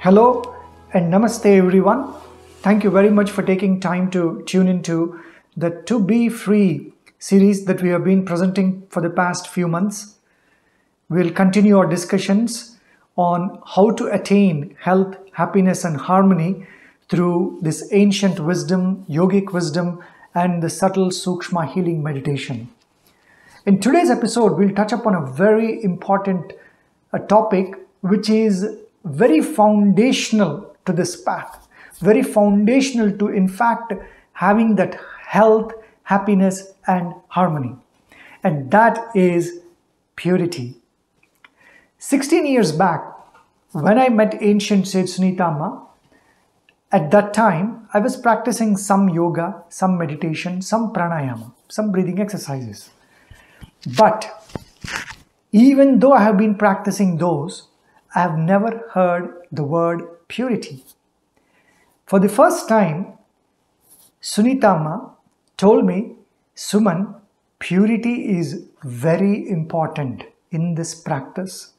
Hello and namaste everyone. Thank you very much for taking time to tune into the To Be Free series that we have been presenting for the past few months. We'll continue our discussions on how to attain health, happiness and harmony through this ancient wisdom, yogic wisdom and the subtle Sukshma healing meditation. In today's episode, we'll touch upon a very important topic which is very foundational to this path, very foundational to, in fact, having that health, happiness and harmony. And that is purity. 16 years back, when I met ancient sage Sunita Amma, at that time, I was practicing some yoga, some meditation, some pranayama, some breathing exercises. But even though I have been practicing those, I have never heard the word purity. For the first time, Sunita Amma told me, Suman, purity is very important in this practice.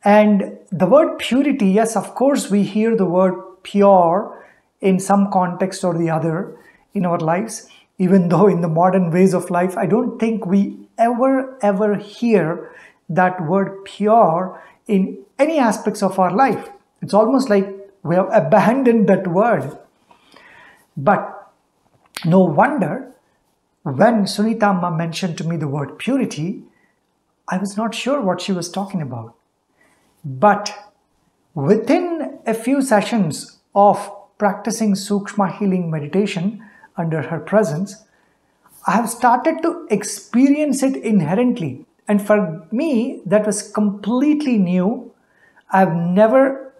And the word purity, yes, of course, we hear the word pure in some context or the other in our lives. Even though in the modern ways of life, I don't think we ever hear that word pure in any aspects of our life. It's almost like we have abandoned that word. But no wonder when Sunita Amma mentioned to me the word purity, I was not sure what she was talking about. But within a few sessions of practicing Sukshma healing meditation under her presence, I have started to experience it inherently. And for me, that was completely new. I've never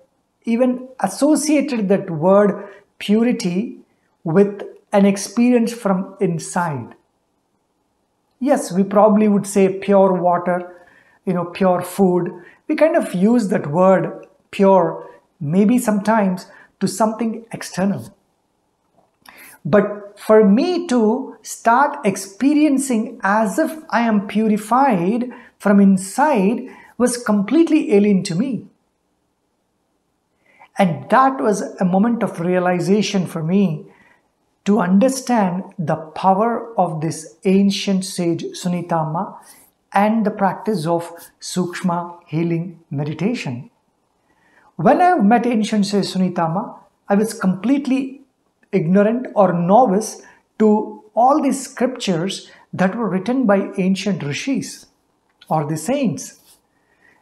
even associated that word purity with an experience from inside. Yes, we probably would say pure water, pure food. We kind of use that word pure, maybe sometimes to something external. But for me to start experiencing as if I am purified from inside was completely alien to me. And that was a moment of realization for me to understand the power of this ancient sage Sunita Amma and the practice of Sukshma healing meditation. When I met ancient sage Sunita Amma, I was completely ignorant or novice to all these scriptures that were written by ancient rishis or the saints.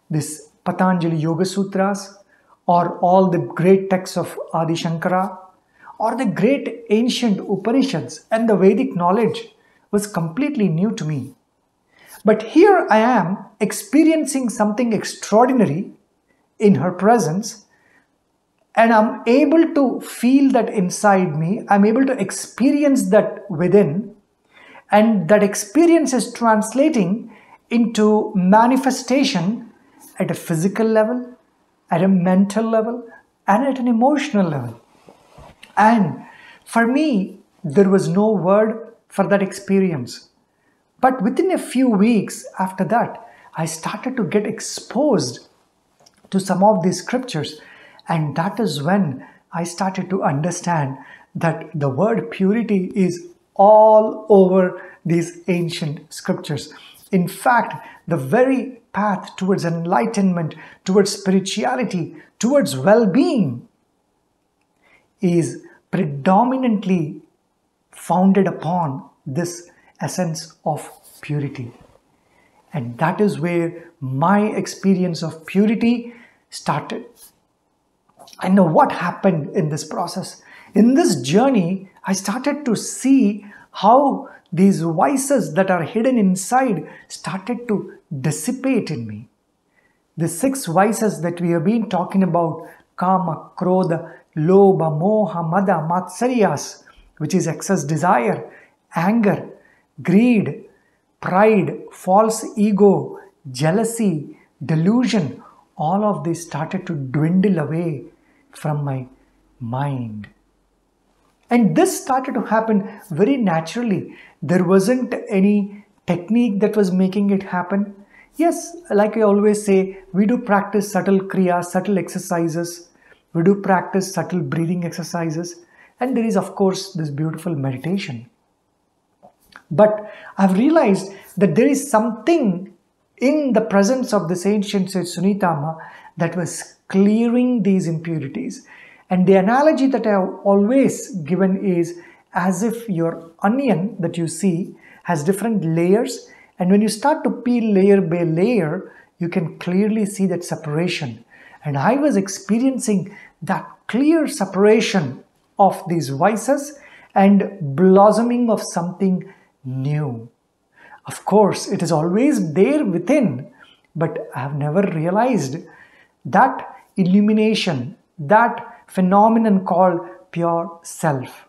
This Patanjali Yoga Sutras or all the great texts of Adi Shankara or the great ancient Upanishads and the Vedic knowledge was completely new to me. But here I am experiencing something extraordinary in her presence, and I'm able to feel that inside me. I'm able to experience that within, and that experience is translating into manifestation at a physical level, at a mental level, and at an emotional level. And for me, there was no word for that experience. But within a few weeks after that, I started to get exposed to some of these scriptures. And that is when I started to understand that the word purity is all over these ancient scriptures. In fact, the very path towards enlightenment, towards spirituality, towards well-being is predominantly founded upon this essence of purity. And that is where my experience of purity started. I know what happened in this process. In this journey, I started to see how these vices that are hidden inside started to dissipate in me. The 6 vices that we have been talking about, Kama, Krodha, Lobha, Moha, Mada, Matsaryas, which is excess desire, anger, greed, pride, false ego, jealousy, delusion, all of this started to dwindle away from my mind. And this started to happen very naturally. There wasn't any technique that was making it happen. Yes, like I always say, we do practice subtle kriyas, subtle exercises, We do practice subtle breathing exercises, and there is of course this beautiful meditation. But I've realized that there is something in the presence of this ancient sage Sunitama that was clearing these impurities. And the analogy that I have always given is as if your onion that you see has different layers, and when you start to peel layer by layer, you can clearly see that separation. And I was experiencing that clear separation of these vices and blossoming of something new. Of course, it is always there within, but I have never realized that illumination, that phenomenon called pure self.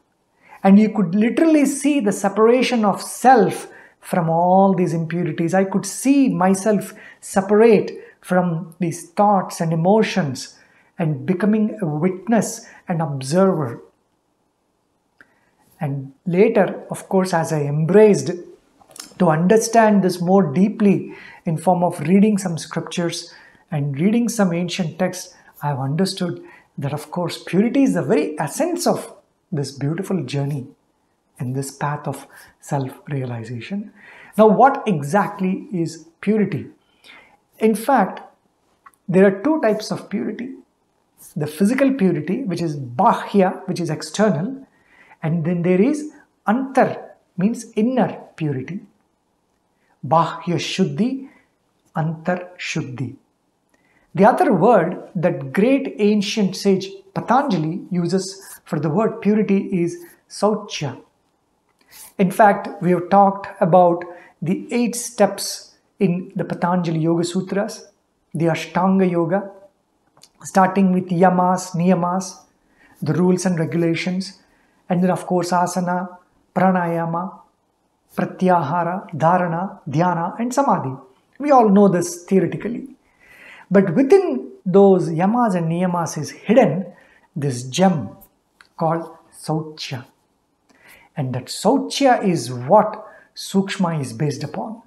And you could literally see the separation of self from all these impurities. I could see myself separate from these thoughts and emotions and becoming a witness and observer. And later, of course, as I embraced to understand this more deeply in form of reading some scriptures and reading some ancient texts, I have understood that of course purity is the very essence of this beautiful journey in this path of self-realization. Now, what exactly is purity? In fact, there are two types of purity. The physical purity, which is bahya, which is external, and then there is antar, means inner purity. Bahya shuddhi, antar shuddhi. The other word that great ancient sage Patanjali uses for the word purity is Saucha. In fact, we have talked about the 8 steps in the Patanjali Yoga Sutras, the Ashtanga Yoga, starting with yamas, niyamas, the rules and regulations, and then of course asana, pranayama, pratyahara, dharana, dhyana, and samadhi. We all know this theoretically. But within those yamas and niyamas is hidden this gem called Saucha. And that Saucha is what Sukshma is based upon.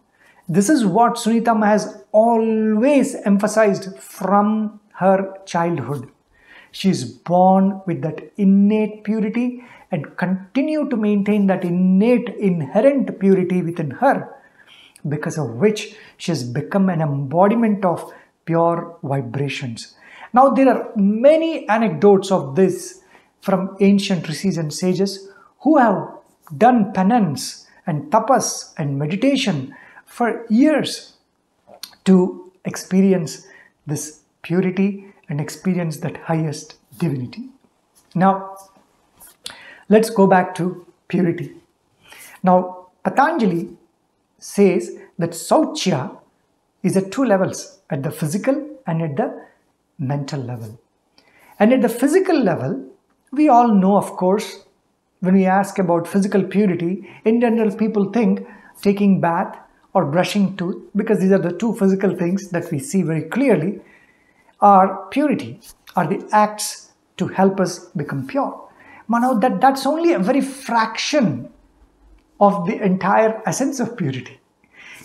This is what Sunitama has always emphasized from her childhood. She is born with that innate purity and continue to maintain that innate inherent purity within her, because of which she has become an embodiment of pure vibrations. Now there are many anecdotes of this from ancient rishis and sages who have done penance and tapas and meditation for years to experience this purity and experience that highest divinity. Now, let's go back to purity. Now, Patanjali says that Saucha is at 2 levels, at the physical and at the mental level. And at the physical level, we all know, of course, when we ask about physical purity, in general people think taking bath or brushing tooth, because these are the 2 physical things that we see very clearly, are purity, are the acts to help us become pure. But now that's only a very fraction of the entire essence of purity.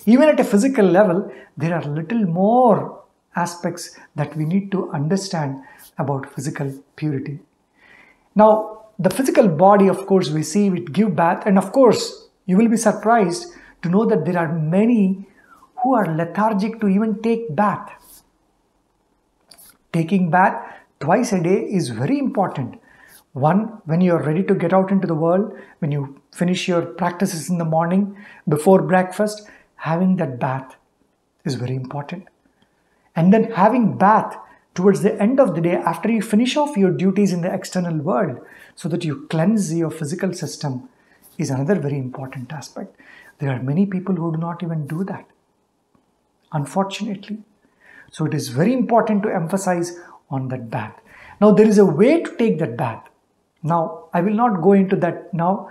Even at a physical level, there are little more aspects that we need to understand about physical purity. Now, the physical body, of course, we see it give bath, and of course, you will be surprised to know that there are many who are lethargic to even take bath. Taking bath twice a day is very important. One, when you are ready to get out into the world, when you finish your practices in the morning, before breakfast, having that bath is very important. And then having bath towards the end of the day after you finish off your duties in the external world so that you cleanse your physical system is another very important aspect. There are many people who do not even do that, unfortunately. So it is very important to emphasize on that bath. Now there is a way to take that bath. Now I will not go into that now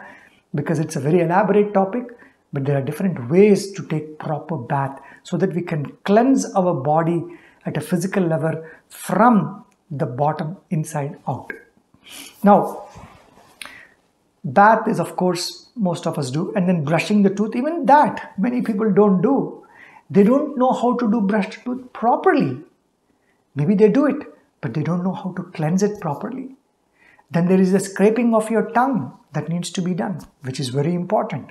because it's a very elaborate topic, but there are different ways to take proper bath so that we can cleanse our body at a physical level from the bottom inside out. Now, bath is of course most of us do, and then brushing the tooth, even that many people don't do. They don't know how to do brush tooth properly. Maybe they do it, but they don't know how to cleanse it properly. Then there is the scraping of your tongue that needs to be done, which is very important,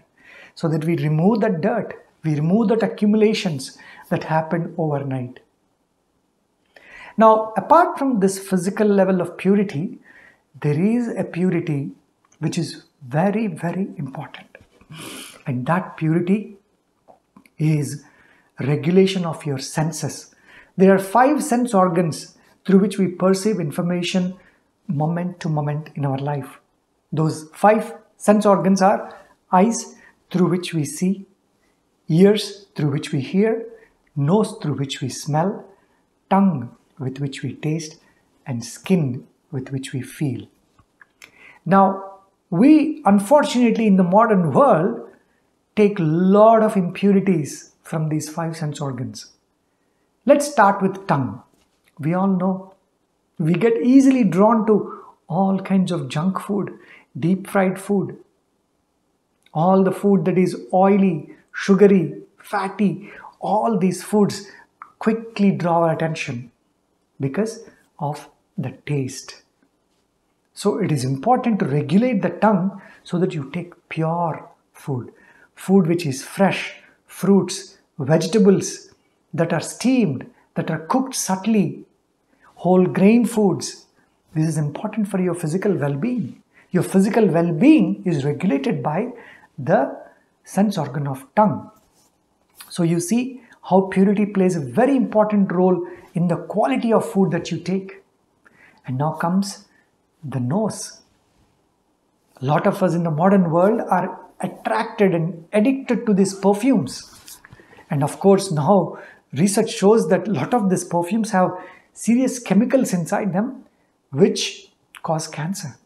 so that we remove that dirt, we remove that accumulations that happen overnight. Now, apart from this physical level of purity, there is a purity which is very, very important. And that purity is regulation of your senses. There are 5 sense organs through which we perceive information moment to moment in our life. Those 5 sense organs are eyes, through which we see, ears, through which we hear, nose, through which we smell, tongue, with which we taste, and skin, with which we feel. Now, we unfortunately in the modern world take a lot of impurities from these 5 sense organs. Let's start with tongue. We all know we get easily drawn to all kinds of junk food, deep fried food, all the food that is oily, sugary, fatty. All these foods quickly draw our attention because of the taste. So it is important to regulate the tongue so that you take pure food, food which is fresh, fruits, vegetables that are steamed, that are cooked subtly, whole grain foods. This is important for your physical well-being. Your physical well-being is regulated by the sense organ of tongue. So you see how purity plays a very important role in the quality of food that you take. And now comes the nose. A lot of us in the modern world are attracted and addicted to these perfumes. And of course now research shows that a lot of these perfumes have serious chemicals inside them which cause cancer.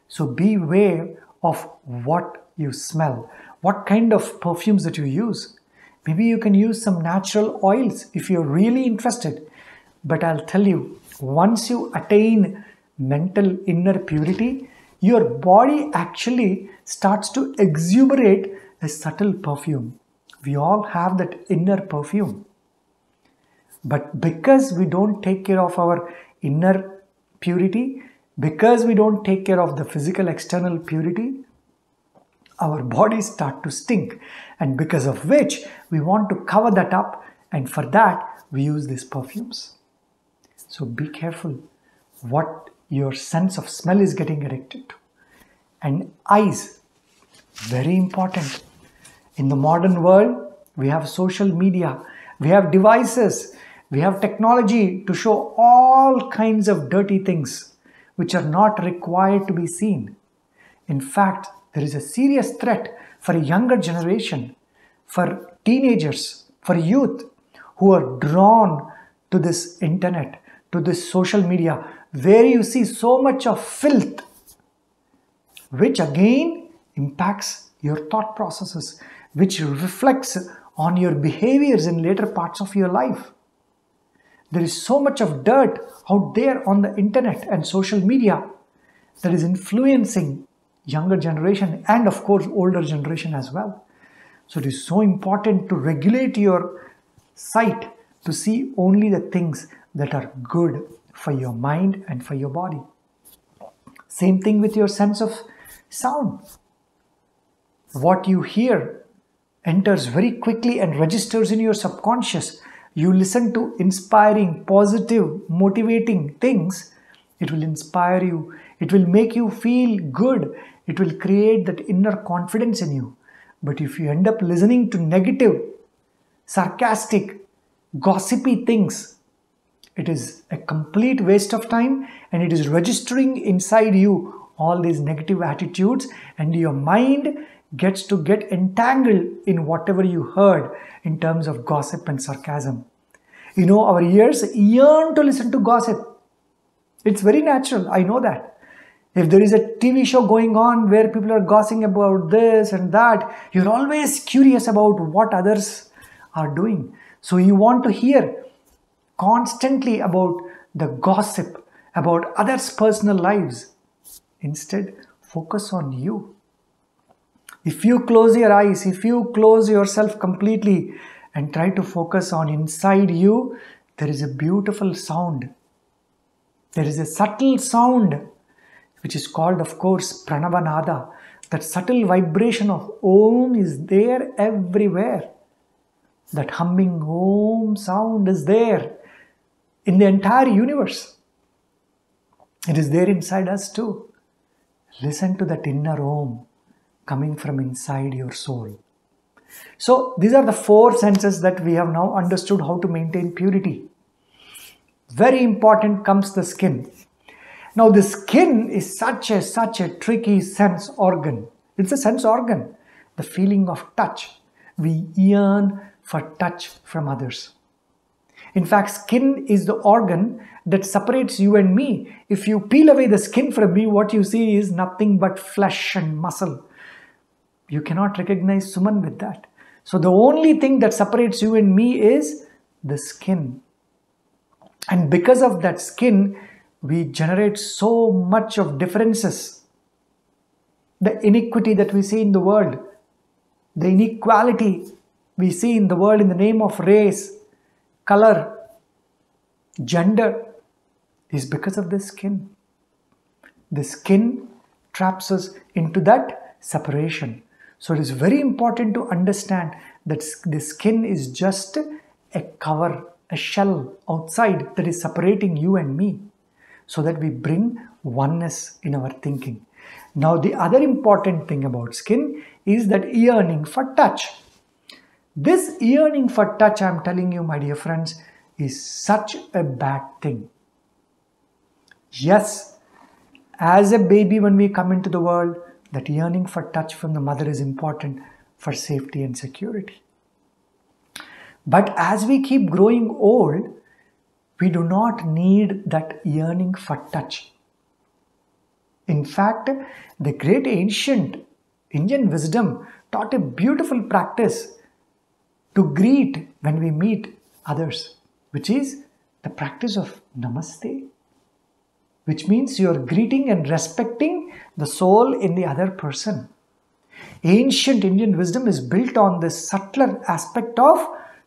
So beware of what you smell, what kind of perfumes that you use. Maybe you can use some natural oils if you're really interested. But I'll tell you, once you attain mental inner purity, your body actually starts to exuberate a subtle perfume. We all have that inner perfume. But because we don't take care of our inner purity, because we don't take care of the physical external purity, our bodies start to stink, and because of which we want to cover that up, and for that we use these perfumes. So be careful what your sense of smell is getting addicted to. And eyes, very important. In the modern world, we have social media, we have devices, we have technology to show all kinds of dirty things which are not required to be seen. In fact, there is a serious threat for a younger generation, for teenagers, for youth who are drawn to this internet, to this social media, where you see so much of filth, which again impacts your thought processes, which reflects on your behaviors in later parts of your life. There is so much of dirt out there on the internet and social media that is influencing younger generation and of course older generation as well. So it is so important to regulate your sight to see only the things that are good for your mind and for your body. Same thing with your sense of sound. What you hear enters very quickly and registers in your subconscious. You listen to inspiring, positive, motivating things, it will inspire you. It will make you feel good. It will create that inner confidence in you. But if you end up listening to negative, sarcastic, gossipy things, it is a complete waste of time, and it is registering inside you all these negative attitudes, and your mind gets to get entangled in whatever you heard in terms of gossip and sarcasm. You know, our ears yearn to listen to gossip. It's very natural, I know that. If there is a TV show going on where people are gossiping about this and that, you're always curious about what others are doing. So you want to hear constantly about the gossip, about others' personal lives. Instead, focus on you. If you close your eyes, if you close yourself completely and try to focus on inside you, there is a beautiful sound There is a subtle sound which is called, of course, Pranavanada. That subtle vibration of Om is there everywhere. That humming Om sound is there in the entire universe. It is there inside us too. Listen to that inner Om coming from inside your soul. So these are the 4 senses that we have now understood how to maintain purity. Very important comes the skin. Now the skin is such a tricky sense organ. It's a sense organ. The feeling of touch. We yearn for touch from others. In fact, skin is the organ that separates you and me. If you peel away the skin from me, what you see is nothing but flesh and muscle. You cannot recognize Suman with that. So the only thing that separates you and me is the skin. And because of that skin, we generate so much of differences. The iniquity that we see in the world, the inequality we see in the world in the name of race, color, gender, is because of the skin. The skin traps us into that separation. So it is very important to understand that the skin is just a cover, a shell outside that is separating you and me, so that we bring oneness in our thinking. Now the other important thing about skin is that yearning for touch. This yearning for touch, I am telling you, my dear friends, is such a bad thing. Yes, as a baby when we come into the world, that yearning for touch from the mother is important for safety and security. But as we keep growing old, we do not need that yearning for touch. In fact, the great ancient Indian wisdom taught a beautiful practice to greet when we meet others, which is the practice of Namaste, which means you are greeting and respecting the soul in the other person. Ancient Indian wisdom is built on this subtler aspect of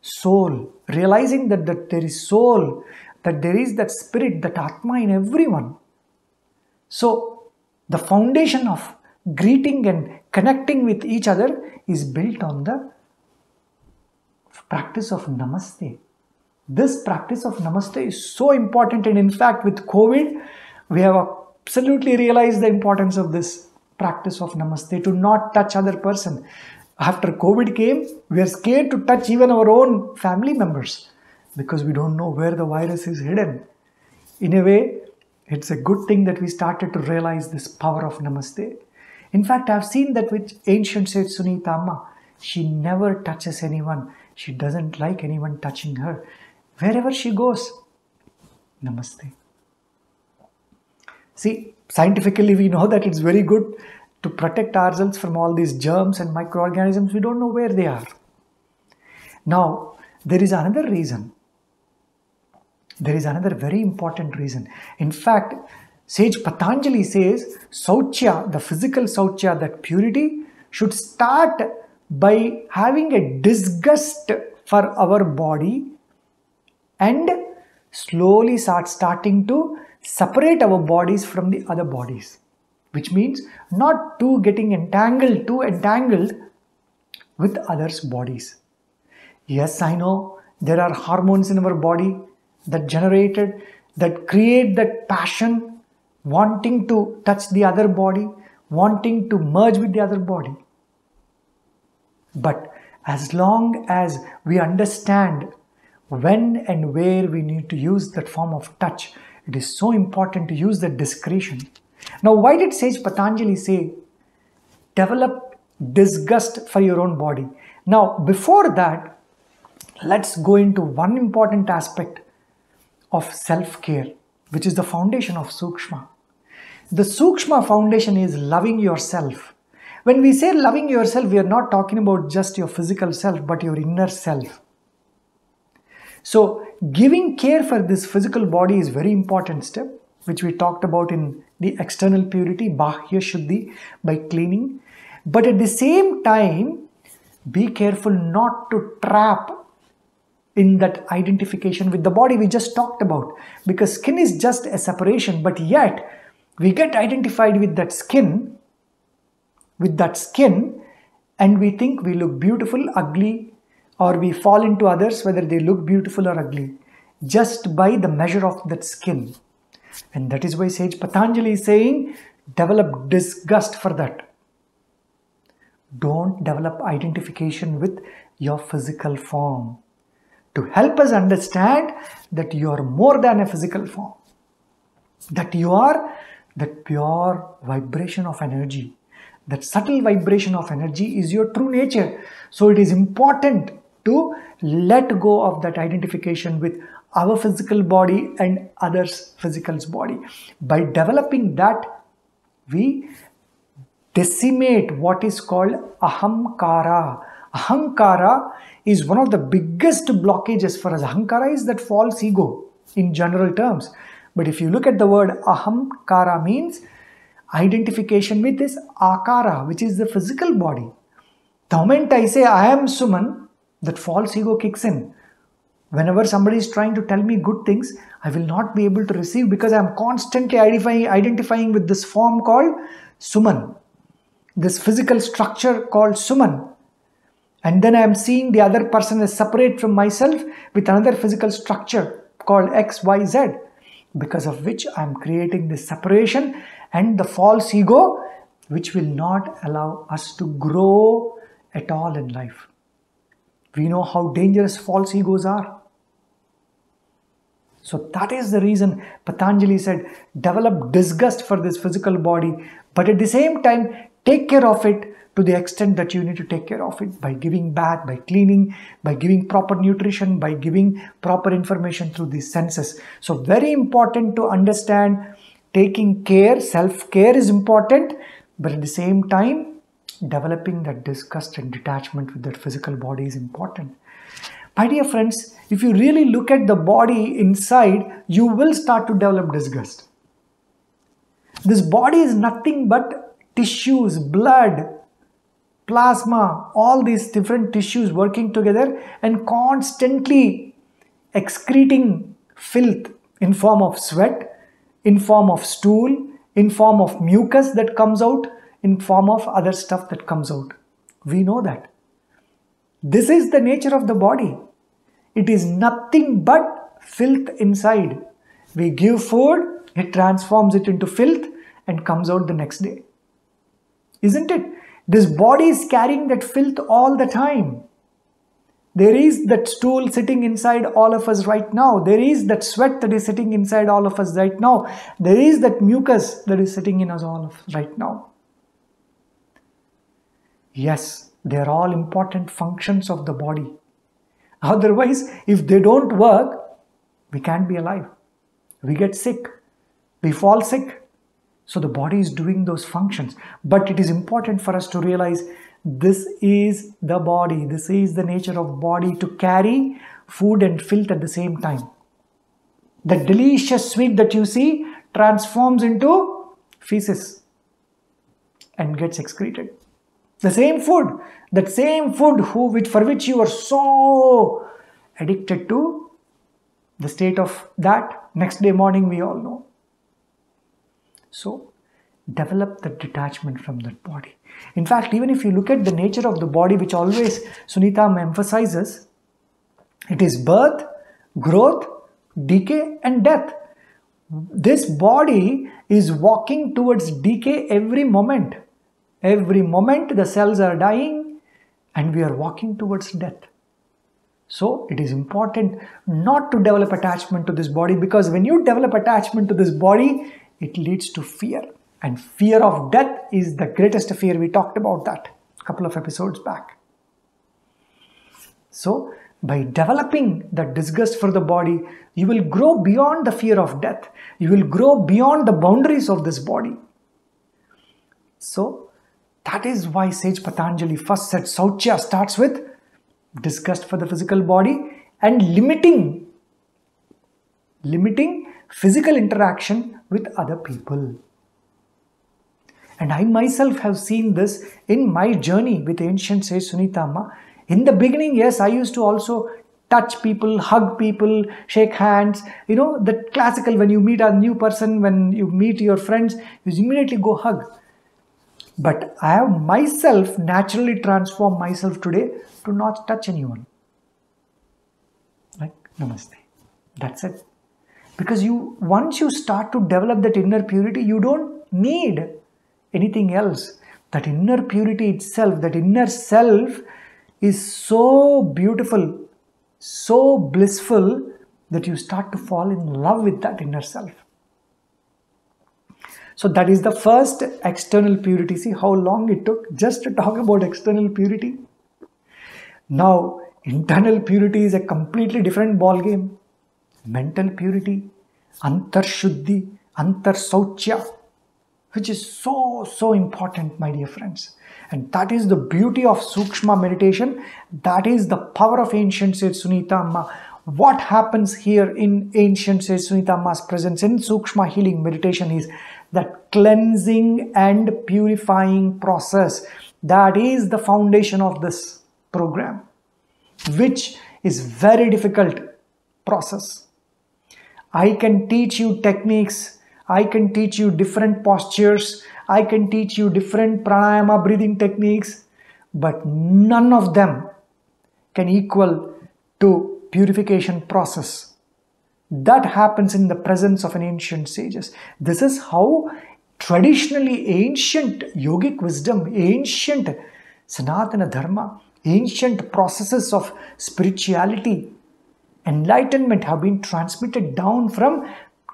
soul, realizing that there is soul, that there is that spirit, that Atma in everyone. So the foundation of greeting and connecting with each other is built on the practice of Namaste. This practice of Namaste is so important, and in fact with COVID, we have absolutely realized the importance of this practice of Namaste, to not touch other person. After COVID came, we are scared to touch even our own family members because we don't know where the virus is hidden. In a way, it's a good thing that we started to realize this power of Namaste. In fact, I've seen that with ancient sage Sunita Amma. She never touches anyone. She doesn't like anyone touching her. Wherever she goes, Namaste. See, scientifically we know that it's very good to protect ourselves from all these germs and microorganisms. We don't know where they are. Now, there is another reason. There is another very important reason. In fact, Sage Patanjali says, Sauchya, the physical Sauchya, that purity should start by having a disgust for our body and slowly starting to separate our bodies from the other bodies. Which means not too entangled with others' bodies. Yes, I know there are hormones in our body that create that passion, wanting to touch the other body, wanting to merge with the other body. But as long as we understand when and where we need to use that form of touch, it is so important to use that discretion. Now, why did Sage Patanjali say, develop disgust for your own body? Now, before that, let's go into one important aspect of self-care, which is the foundation of Sukshma. The Sukshma foundation is loving yourself. When we say loving yourself, we are not talking about just your physical self, but your inner self. So, giving care for this physical body is a very important step, which we talked about in the external purity, Bahya Shuddhi, by cleaning. But at the same time, be careful not to trap in that identification with the body we just talked about. Because skin is just a separation, but yet we get identified with that skin, and we think we look beautiful, ugly, or we fall into others whether they look beautiful or ugly, just by the measure of that skin. And that is why Sage Patanjali is saying, develop disgust for that. Don't develop identification with your physical form, to help us understand that you are more than a physical form, that you are that pure vibration of energy. That subtle vibration of energy is your true nature. So it is important to let go of that identification with our physical body and others' physical body. By developing that, we decimate what is called ahamkara. Ahamkara is one of the biggest blockages for us. Ahamkara is that false ego in general terms. But if you look at the word ahamkara, means identification with this akara, which is the physical body. The moment I say I am Suman, that false ego kicks in. Whenever somebody is trying to tell me good things, I will not be able to receive because I am constantly identifying with this form called Suman, this physical structure called Suman. And then I am seeing the other person as separate from myself with another physical structure called X, Y, Z, because of which I am creating this separation and the false ego, which will not allow us to grow at all in life. We know how dangerous false egos are. So that is the reason Patanjali said, develop disgust for this physical body, but at the same time, take care of it to the extent that you need to take care of it by giving bath, by cleaning, by giving proper nutrition, by giving proper information through these senses. So very important to understand, taking care, self-care is important, but at the same time, developing that disgust and detachment with that physical body is important. My dear friends, if you really look at the body inside, you will start to develop disgust. This body is nothing but tissues, blood, plasma, all these different tissues working together and constantly excreting filth in form of sweat, in form of stool, in form of mucus that comes out, in form of other stuff that comes out. We know that. This is the nature of the body. It is nothing but filth inside. We give food, it transforms it into filth and comes out the next day. Isn't it? This body is carrying that filth all the time. There is that stool sitting inside all of us right now. There is that sweat that is sitting inside all of us right now. There is that mucus that is sitting in us all of us right now. Yes, they are all important functions of the body. Otherwise, if they don't work, we can't be alive. We get sick. We fall sick. So the body is doing those functions. But it is important for us to realize this is the body. This is the nature of body, to carry food and filth at the same time. The delicious sweet that you see transforms into feces and gets excreted. The same food, that same food for which you are so addicted to, the state of that next day morning we all know. So develop the detachment from that body. In fact, even if you look at the nature of the body, which always Sunita emphasizes, it is birth, growth, decay and death. This body is walking towards decay every moment. Every moment the cells are dying and we are walking towards death. So it is important not to develop attachment to this body, because when you develop attachment to this body, it leads to fear. And fear of death is the greatest fear. We talked about that a couple of episodes back. So by developing the disgust for the body, you will grow beyond the fear of death. You will grow beyond the boundaries of this body. So that is why Sage Patanjali first said Saucha starts with disgust for the physical body and limiting physical interaction with other people. And I myself have seen this in my journey with ancient Sage Sunita Amma. In the beginning, yes, I used to also touch people, hug people, shake hands. You know, the classical, when you meet a new person, when you meet your friends, you immediately go hug. But I have myself naturally transformed myself today to not touch anyone. Like, namaste. That's it. Because once you start to develop that inner purity, you don't need anything else. That inner purity itself, that inner self is so beautiful, so blissful that you start to fall in love with that inner self. So that is the first external purity. See how long it took just to talk about external purity. Now, internal purity is a completely different ball game. Mental purity, antarshuddhi, antarsauchya, which is so important, my dear friends. And that is the beauty of Sukshma meditation. That is the power of ancient sage Sunita Amma. What happens here in ancient sage Sunita Amma's presence in Sukshma healing meditation is that cleansing and purifying process. That is the foundation of this program, which is very difficult process. I can teach you techniques, I can teach you different postures, I can teach you different pranayama breathing techniques, but none of them can equal to purification process. That happens in the presence of an ancient sages. This is how traditionally ancient yogic wisdom, ancient Sanatana Dharma, ancient processes of spirituality, enlightenment have been transmitted down from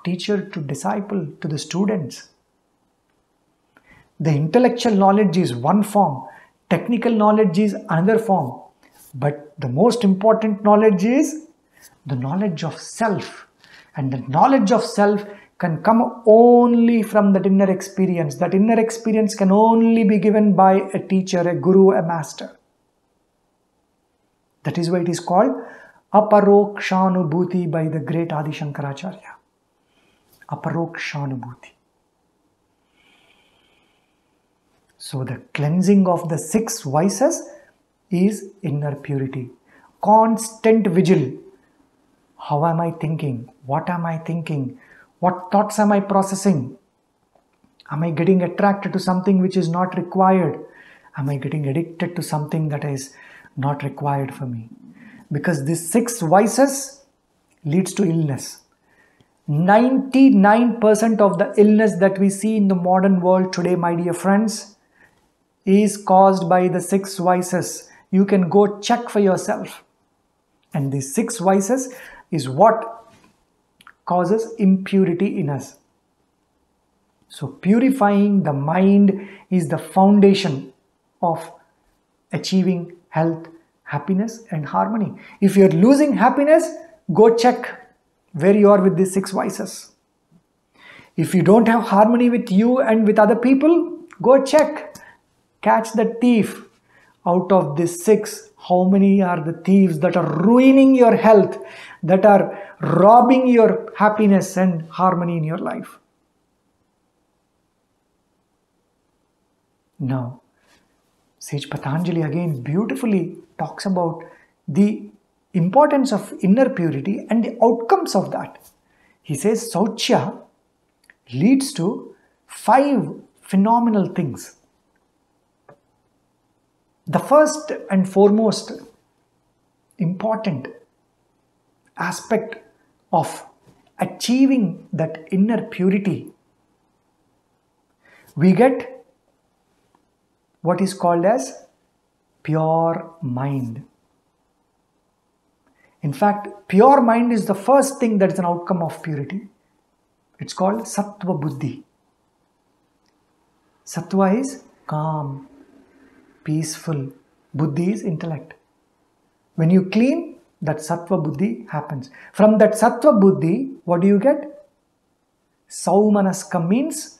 teacher to disciple to the students. The intellectual knowledge is one form, technical knowledge is another form, but the most important knowledge is the knowledge of self, and the knowledge of self can come only from that inner experience. That inner experience can only be given by a teacher, a guru, a master. That is why it is called Aparokshanubhuti by the great Adi Shankaracharya. Aparokshanubhuti. So the cleansing of the 6 vices is inner purity. Constant vigil. How am I thinking? What am I thinking? What thoughts am I processing? Am I getting attracted to something which is not required? Am I getting addicted to something that is not required for me? Because these 6 vices leads to illness. 99% of the illness that we see in the modern world today, my dear friends, is caused by the 6 vices. You can go check for yourself. And these 6 vices is what causes impurity in us. So purifying the mind is the foundation of achieving health, happiness and harmony. If you're losing happiness, go check where you are with these 6 vices. If you don't have harmony with you and with other people, go check. Catch the thief. Out of these 6, how many are the thieves that are ruining your health, that are robbing your happiness and harmony in your life? Now, Sage Patanjali again beautifully talks about the importance of inner purity and the outcomes of that. He says Sauchya leads to 5 phenomenal things. The first and foremost important aspect of achieving that inner purity, we get what is called as pure mind. In fact, pure mind is the first thing that is an outcome of purity. It's called Sattva Buddhi. Sattva is calm, peaceful. Buddhi is intellect. When you clean, that Sattva Buddhi happens. From that Sattva Buddhi, what do you get? Saumanaska means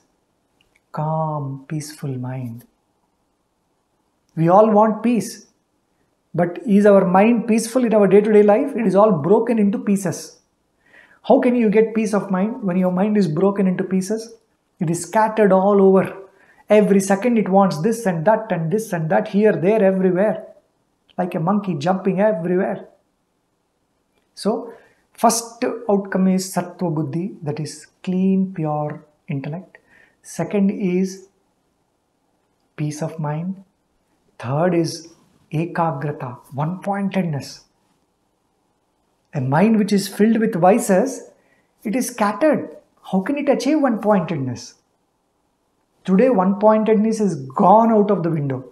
calm, peaceful mind. We all want peace. But is our mind peaceful in our day-to-day life? It is all broken into pieces. How can you get peace of mind when your mind is broken into pieces? It is scattered all over. Every second it wants this and that, here, there, everywhere. Like a monkey jumping everywhere. So first outcome is sattva buddhi, that is clean, pure intellect. Second is peace of mind. Third is ekagrata, one-pointedness. A mind which is filled with vices, it is scattered. How can it achieve one-pointedness? Today, one-pointedness is gone out of the window.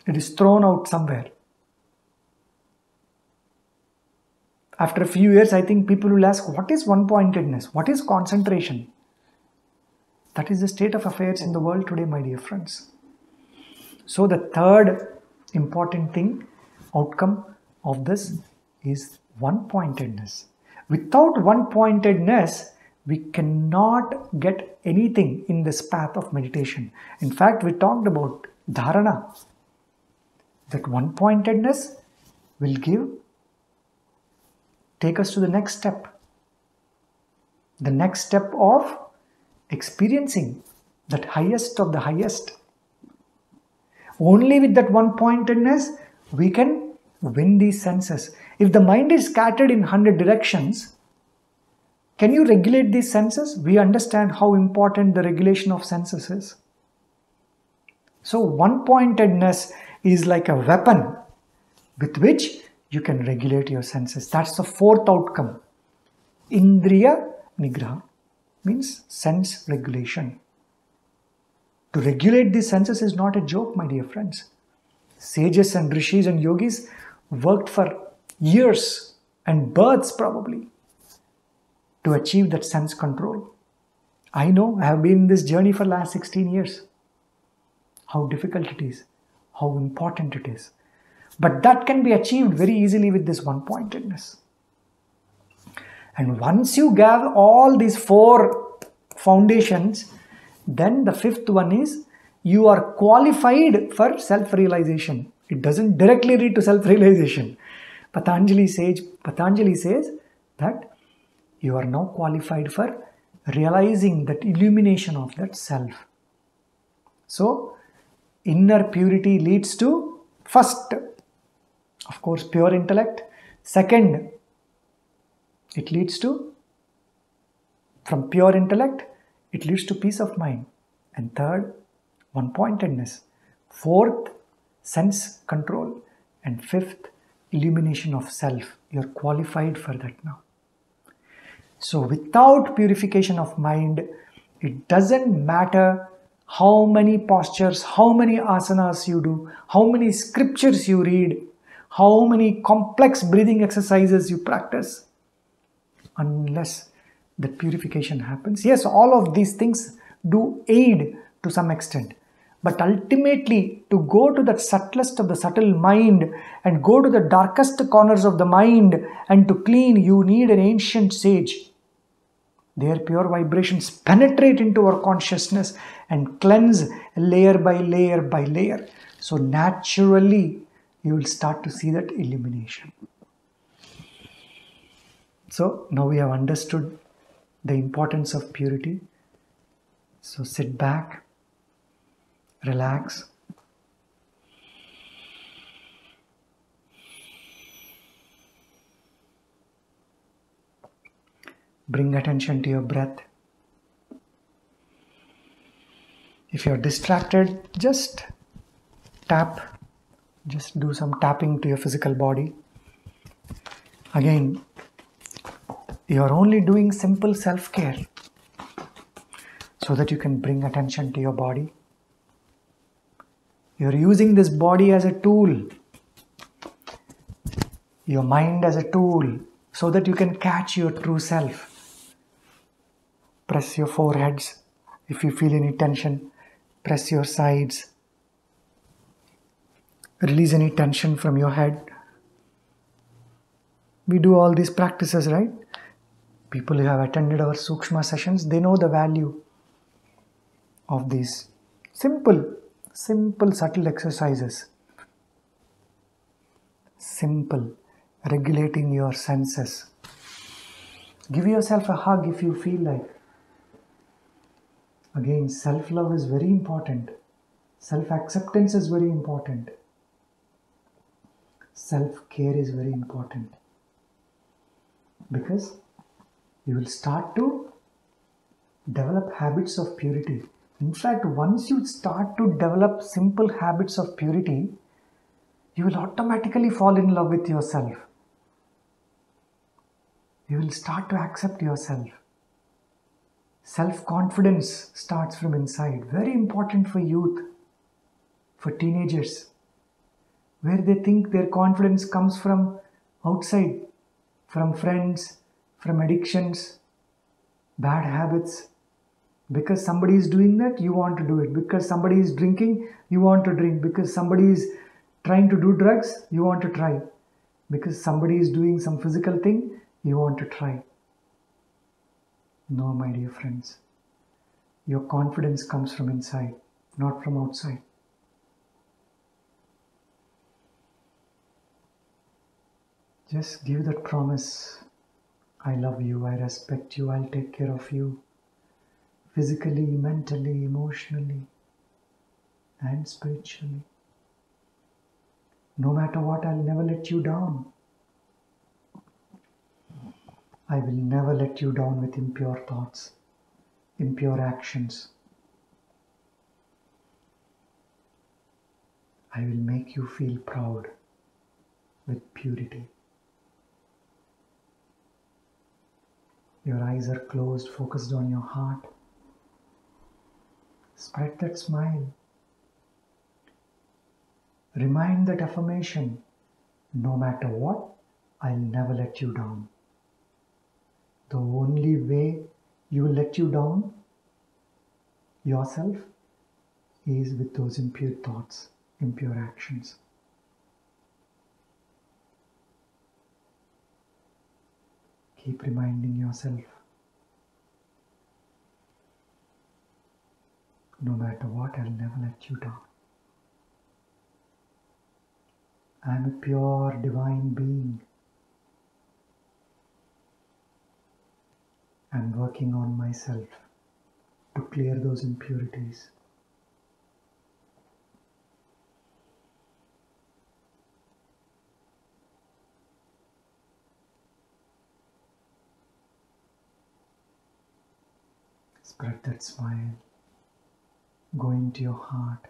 It is thrown out somewhere. After a few years, I think people will ask, what is one-pointedness? What is concentration? That is the state of affairs in the world today, my dear friends. So the third important thing, outcome of this is one-pointedness. Without one-pointedness, we cannot get anything in this path of meditation. In fact, we talked about dharana. That one-pointedness will take us to the next step. The next step of experiencing that highest of the highest. Only with that one-pointedness, we can win these senses. If the mind is scattered in 100 directions, can you regulate these senses? We understand how important the regulation of senses is. So one-pointedness is like a weapon with which you can regulate your senses. That's the fourth outcome. Indriya nigraha means sense regulation. To regulate these senses is not a joke, my dear friends. Sages and rishis and yogis worked for years and births probably to achieve that sense control. I know, I have been in this journey for the last 16 years. How difficult it is, how important it is. But that can be achieved very easily with this one-pointedness. And once you gather all these four foundations, then the fifth one is you are qualified for self-realization. It doesn't directly lead to self-realization. Patanjali says that you are now qualified for realizing that illumination of that self. So, inner purity leads to first, of course, pure intellect. Second, it leads to, from pure intellect, it leads to peace of mind. And third, one-pointedness. Fourth, sense control. And fifth, illumination of self. You're qualified for that now. So without purification of mind, it doesn't matter how many postures, how many asanas you do, how many scriptures you read, how many complex breathing exercises you practice, unless the purification happens. Yes, all of these things do aid to some extent. But ultimately, to go to the subtlest of the subtle mind and go to the darkest corners of the mind and to clean, you need an ancient sage. Their pure vibrations penetrate into our consciousness and cleanse layer by layer by layer. So naturally, you will start to see that illumination. So now we have understood the importance of purity. So sit back, relax. Bring attention to your breath. If you are distracted, just tap. Just do some tapping to your physical body. Again, you are only doing simple self-care so that you can bring attention to your body. You are using this body as a tool, your mind as a tool, so that you can catch your true self. Press your foreheads if you feel any tension. Press your sides. Release any tension from your head. We do all these practices, right? People who have attended our Sukshma sessions, they know the value of these simple, subtle exercises. Simple, regulating your senses. Give yourself a hug if you feel like. Again, self-love is very important. Self-acceptance is very important. self-care is very important, because you will start to develop habits of purity. In fact, once you start to develop simple habits of purity, you will automatically fall in love with yourself. You will start to accept yourself. Self-confidence starts from inside. Very important for youth, for teenagers, where they think their confidence comes from outside, from friends, from addictions, bad habits. Because somebody is doing that, you want to do it. Because somebody is drinking, you want to drink. Because somebody is trying to do drugs, you want to try. Because somebody is doing some physical thing, you want to try. No, my dear friends. Your confidence comes from inside, not from outside. Just give that promise. I love you, I respect you, I'll take care of you. Physically, mentally, emotionally, and spiritually. No matter what, I'll never let you down. I will never let you down with impure thoughts, impure actions. I will make you feel proud with purity. Your eyes are closed, focused on your heart. Spread that smile. Remind that affirmation, no matter what, I'll never let you down. The only way you will let you down yourself is with those impure thoughts, impure actions. Keep reminding yourself, no matter what, I'll never let you down. I'm a pure divine being. I'm working on myself to clear those impurities. Spread that smile. Go into your heart.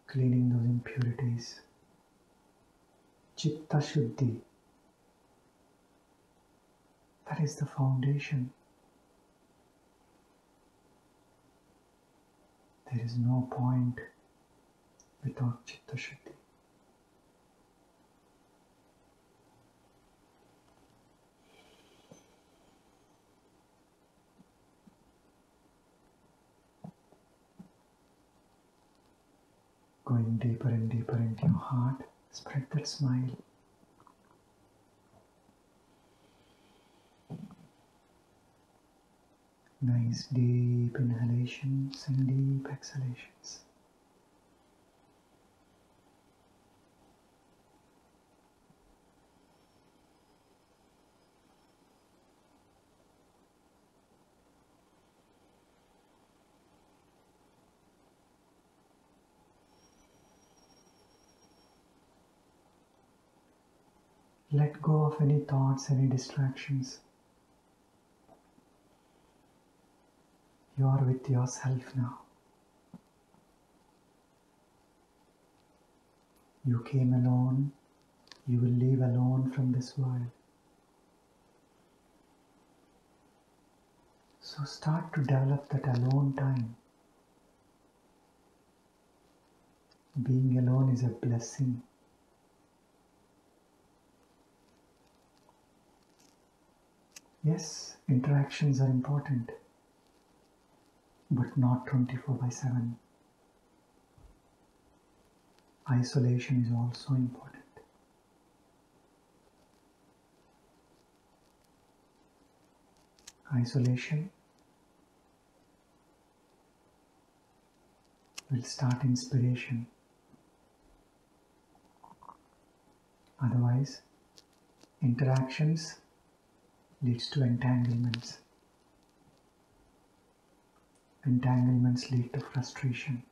Cleaning those impurities. Chitta Shuddhi. That is the foundation. There is no point without Chitta Shuddhi. Going deeper and deeper into your heart, spread that smile. Nice deep inhalations and deep exhalations. Let go of any thoughts, any distractions. You are with yourself now. You came alone, you will leave alone from this world. So start to develop that alone time. Being alone is a blessing. Yes, interactions are important, but not 24/7. Isolation is also important. Isolation will start inspiration. Otherwise, interactions leads to entanglements. Entanglements lead to frustration.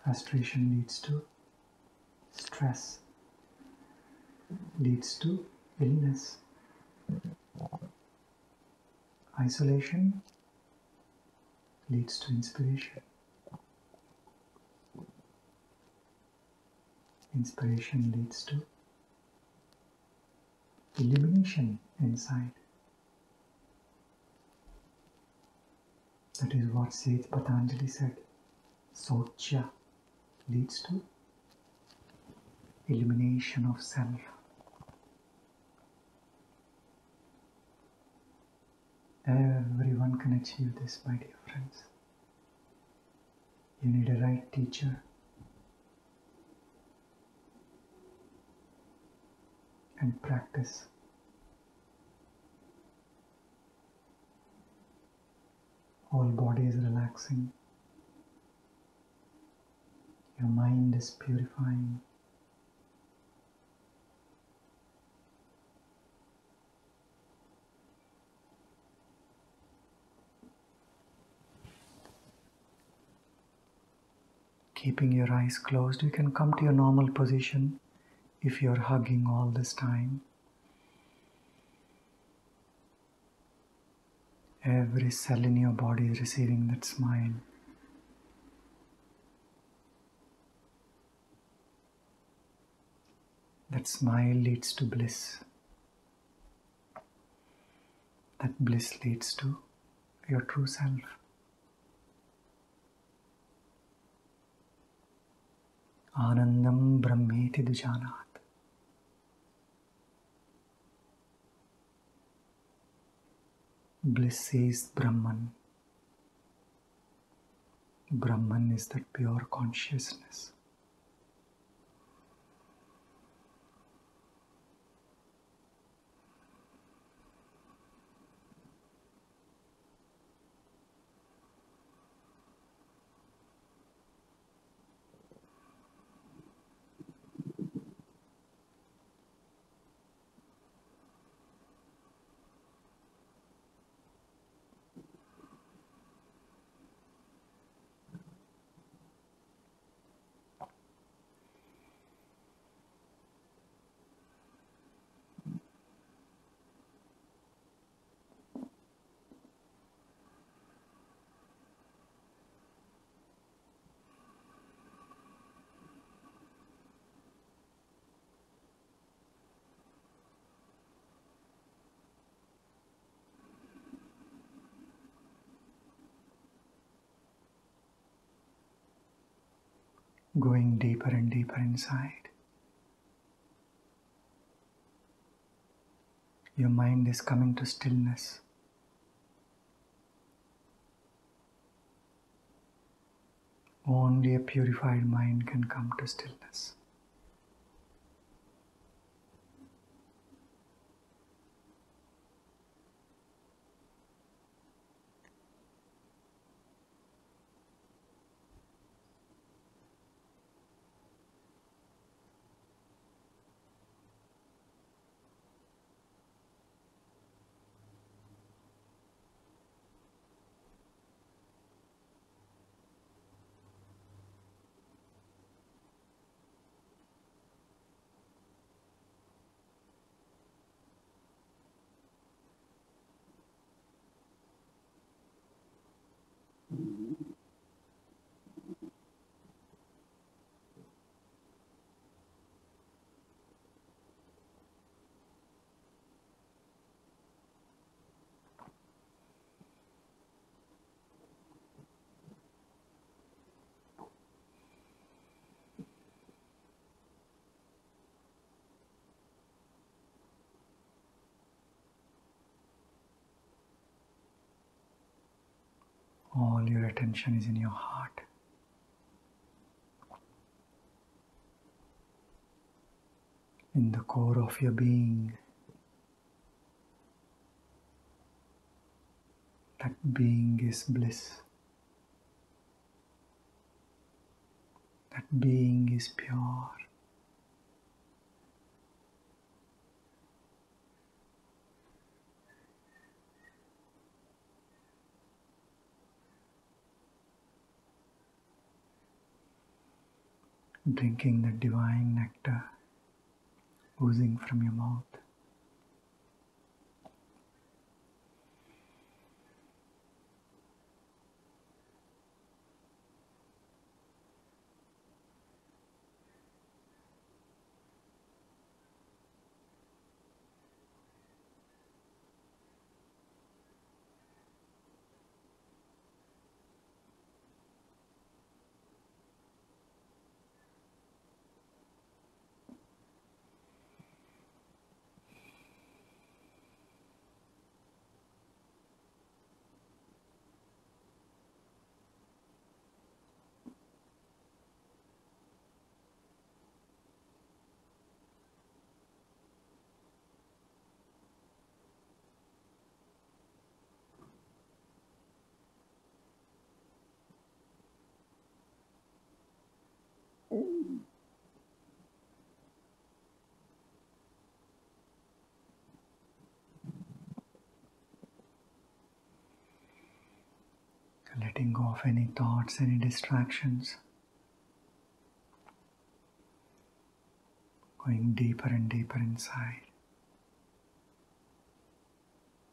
Frustration leads to stress, leads to illness. Isolation leads to inspiration. Inspiration leads to illumination inside. That is what Seth Patanjali said. Socha leads to illumination of self. Everyone can achieve this, my dear friends. You need a right teacher. And practice. Whole body is relaxing. Your mind is purifying. Keeping your eyes closed, you can come to your normal position if you're hugging all this time. Every cell in your body is receiving that smile. That smile leads to bliss. That bliss leads to your true self. Anandam Brahmeti Dujanat. Bliss is Brahman. Brahman is that pure consciousness. Going deeper and deeper inside. Your mind is coming to stillness. Only a purified mind can come to stillness. All your attention is in your heart. In the core of your being. That being is bliss. That being is pure. drinking the divine nectar oozing from your mouth. Letting go of any thoughts, any distractions. Going deeper and deeper inside.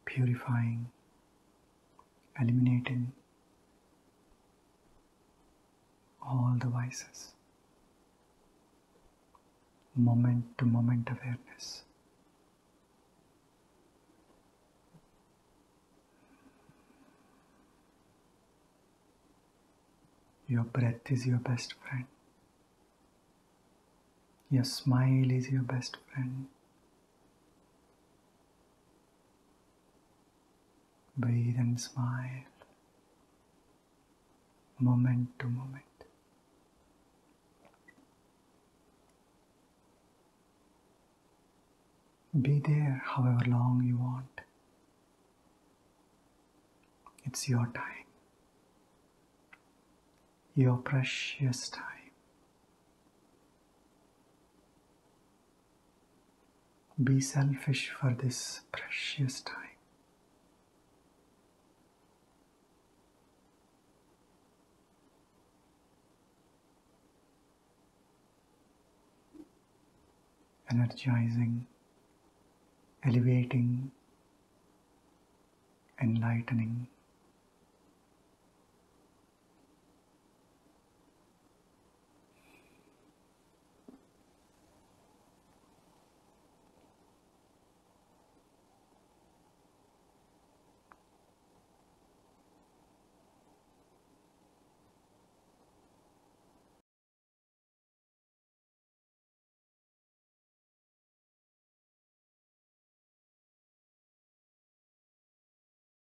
Purifying, eliminating all the vices. Moment to moment awareness. Your breath is your best friend. Your smile is your best friend. Breathe and smile, moment to moment. Be there however long you want. It's your time, your precious time. Be selfish for this precious time. Energizing, elevating, enlightening.